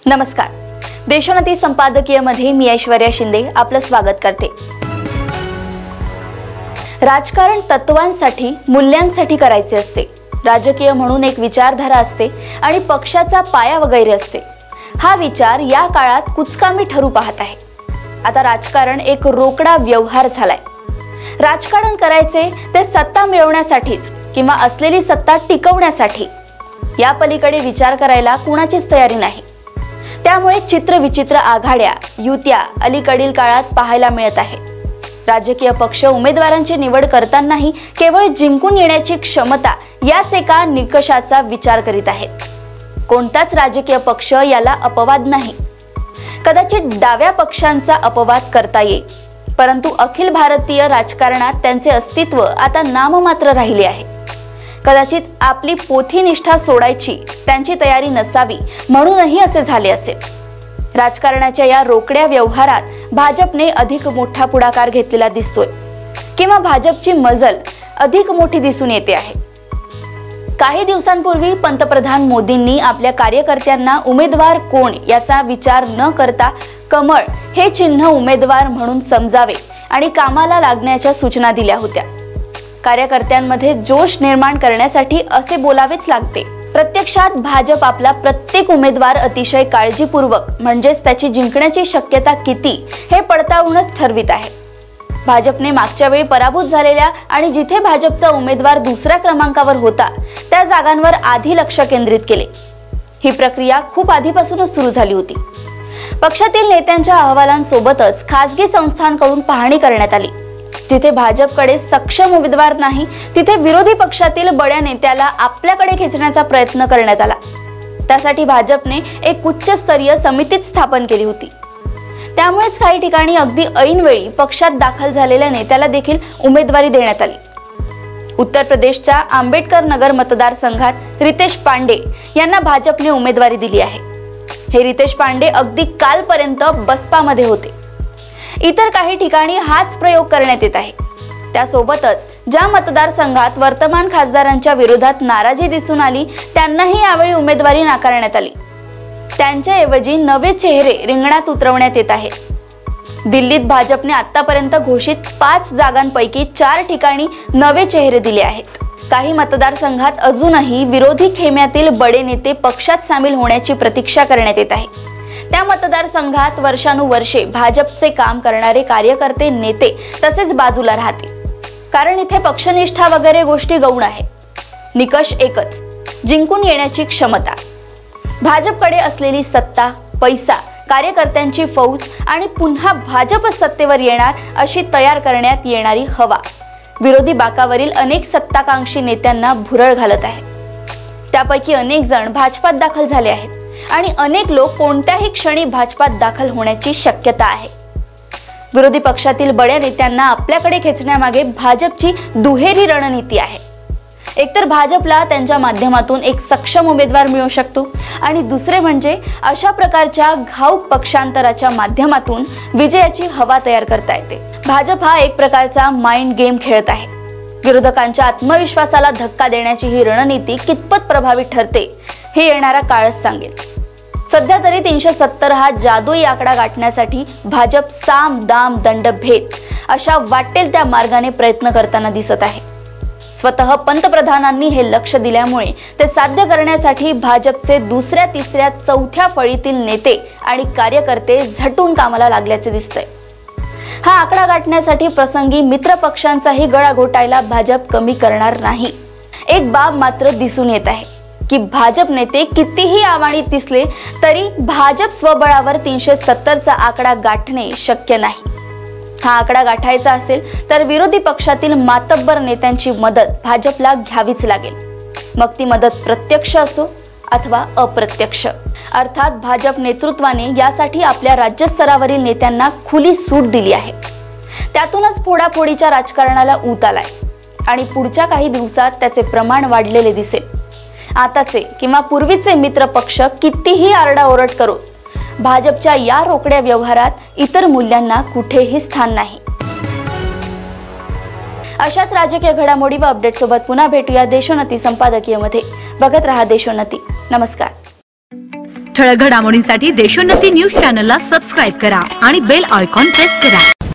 नमस्कार. देशोन्नती संपादकीय मध्ये मी ऐश्वर्या शिंदे आपलं स्वागत करते. राजकारण तत्वांसाठी, मूल्यांसाठी करायचे असते. राजकीय म्हणून एक विचारधारा असते आणि पक्षाचा पाया वगैरे असते. हा विचार या काळात कुचकामी ठरू पाहत आहे. आता राजकारण एक रोकडा व्यवहार झालाय. राजकारण करायचे ते सत्ता मिळवण्यासाठीच किंवा असलेली सत्ता टिकवण्यासाठी. या पलीकडे विचार करायला कुणाचीच तयारी नाही. त्यामुळे चित्रविचित्र आघाड्या, युत्या अलीकडील काळात पाहायला मिळत आहे. राजकीय पक्ष उमेदवारांची निवड करतानाही केवळ जिंकून येण्याची क्षमता याच एका निकषाचा विचार करीत आहेत. कोणताच राजकीय पक्ष याला अपवाद नाही. कदाचित डाव्या पक्षांचा अपवाद करता येईल, परंतु अखिल भारतीय राजकारणात त्यांचे अस्तित्व आता नाममात्र राहिले आहे. कदाचित आपली पोथीनिष्ठा सोडायची त्यांची तयारी नसावी म्हणूनही असे झाले असेल. राजकारणाच्या या रोकड्या व्यवहारात भाजपने अधिक मोठा पुढाकार घेतलेला दिसतोय किंवा भाजपची मजल अधिक मोठी दिसून येते आहे. काही दिवसांपूर्वी पंतप्रधान मोदींनी आपल्या कार्यकर्त्यांना उमेदवार कोण याचा विचार न करता कमळ हे चिन्ह उमेदवार म्हणून समजावे आणि कामाला लागण्याच्या सूचना दिल्या होत्या. कार्यकर्त्यांमध्ये जोश निर्माण करण्यासाठी असे बोलावेच लागते. प्रत्यक्षात भाजप आपला प्रत्येक उमेदवार अतिशय काळजीपूर्वक म्हणजेच त्याची जिंकण्याची शक्यता किती हे पडताळूनच ठरवित आहे. भाजपने मागच्या वेळी पराभूत झालेल्या आणि जिथे भाजपचा उमेदवार दुसऱ्या क्रमांकावर होता त्या जागांवर आधी लक्ष केंद्रित केले. ही प्रक्रिया खूप आधीपासूनच सुरू झाली होती. पक्षातील नेत्यांच्या अहवालांसोबतच खासगी संस्थांकडून पाहणी करण्यात आली. जिथे भाजपकडे सक्षम उमेदवार नाही तिथे विरोधी पक्षातील बड्या नेत्याला आपल्याकडे खेचण्याचा प्रयत्न करण्यात आला. त्यासाठी भाजपने एक उच्चस्तरीय समितीच स्थापन केली होती. त्यामुळेच काही ठिकाणी अगदी ऐनवेळी पक्षात दाखल झालेल्या नेत्याला देखील उमेदवारी देण्यात आली. उत्तर प्रदेशच्या आंबेडकर नगर मतदारसंघात रितेश पांडे यांना भाजपने उमेदवारी दिली आहे. हे रितेश पांडे अगदी कालपर्यंत बसपामध्ये होते. इतर काही ठिकाणी हाच प्रयोग करण्यात येत आहे. त्यासोबतच ज्या मतदारसंघात वर्तमान खासदारांच्या विरोधात नाराजी दिसून आली त्यांनाही यावेळी उमेदवारी नाकारण्यात आली. त्यांच्याऐवजी नवे चेहरे रिंगणात उतरवण्यात येत आहेत. दिल्लीत भाजपने आतापर्यंत घोषित 5 जागांपैकी 4 ठिकाणी नवे चेहरे दिले आहेत. काही मतदारसंघात अजूनही विरोधी खेम्यातील बडे नेते पक्षात सामील होण्याची प्रतीक्षा करण्यात येत आहे. त्या मतदारसंघात वर्षानुवर्षे भाजपचे काम करणारे कार्यकर्ते, नेते तसेच बाजूला राहते. कारण इथे पक्षनिष्ठा वगैरे गोष्टी गौण आहे. निकष एकच, जिंकून येण्याची क्षमता. भाजपकडे असलेली सत्ता, पैसा, कार्यकर्त्यांची फौज आणि पुन्हा भाजप सत्तेवर येणार अशी तयार करण्यात येणारी हवा विरोधी बाकावरील अनेक सत्ताकांक्षी नेत्यांना भुरळ घालत आहे. त्यापैकी अनेक जण भाजपात दाखल झाले आहेत आणि अनेक लोक कोणत्याही क्षणी भाजपात दाखल होण्याची शक्यता आहे. विरोधी पक्षातील बड्या नेत्यांना आपल्याकडे खेचण्यामागे भाजपची दुहेरी रणनीती आहे. एकतर भाजपला त्यांच्या माध्यमातून एक सक्षम उमेदवार मिळू शकतो आणि दुसरे म्हणजे अशा प्रकारच्या घाऊक पक्षांतराच्या माध्यमातून विजयाची हवा तयार करता येते. भाजप हा एक प्रकारचा माइंड गेम खेळत आहे. विरोधकांच्या आत्मविश्वासाला धक्का देण्याची ही रणनीती कितपत प्रभावी ठरते हे येणारा काळच सांगेल. सध्या तरी 370 हा जादुई आकडा गाठण्यासाठी भाजप साम दाम दंड भेद अशा वाटेल त्या मार्गाने प्रयत्न करताना दिसत आहे. स्वतः पंतप्रधानांनी हे लक्ष दिल्यामुळे ते साध्य करण्यासाठी भाजपचे दुसऱ्या, तिसऱ्या, चौथ्या फळीतील नेते आणि कार्यकर्ते झटून कामाला लागल्याचे दिसतंय. हा आकडा गाठण्यासाठी प्रसंगी मित्र पक्षांचाही गळा घोटायला भाजप कमी करणार नाही. एक बाब मात्र दिसून येत आहे की भाजप नेते कितीही आवाणीत दिसले तरी भाजप स्वबळावर 370चा आकडा गाठणे शक्य नाही. हा आकडा गाठायचा असेल तर विरोधी पक्षातील मातब्बर नेत्यांची मदत भाजपला घ्यावीच लागेल. मग ती मदत प्रत्यक्ष असो अथवा अप्रत्यक्ष. अर्थात भाजप नेतृत्वाने यासाठी आपल्या राज्यस्तरावरील नेत्यांना खुली सूट दिली आहे. त्यातूनच फोडाफोडीच्या राजकारणाला ऊत आलाय आणि पुढच्या काही दिवसात त्याचे प्रमाण वाढलेले दिसेल. आताचे किंवा पूर्वीचे मित्र पक्ष कितीही आरडाओरड करो, भाजपच्या या रोकड्या व्यवहारात इतर मूल्यांना कुठेही स्थान नाही. अशाच राजकीय घडामोडी व अपडेट सोबत पुन्हा भेटूया देशोन्नती संपादकीय मध्ये. बघत रहा देशोन्नती. नमस्कार. ठळक घडामोडींसाठी देशोन्नती न्यूज चॅनलला सबस्क्राईब करा आणि बेल आयकॉन प्रेस करा।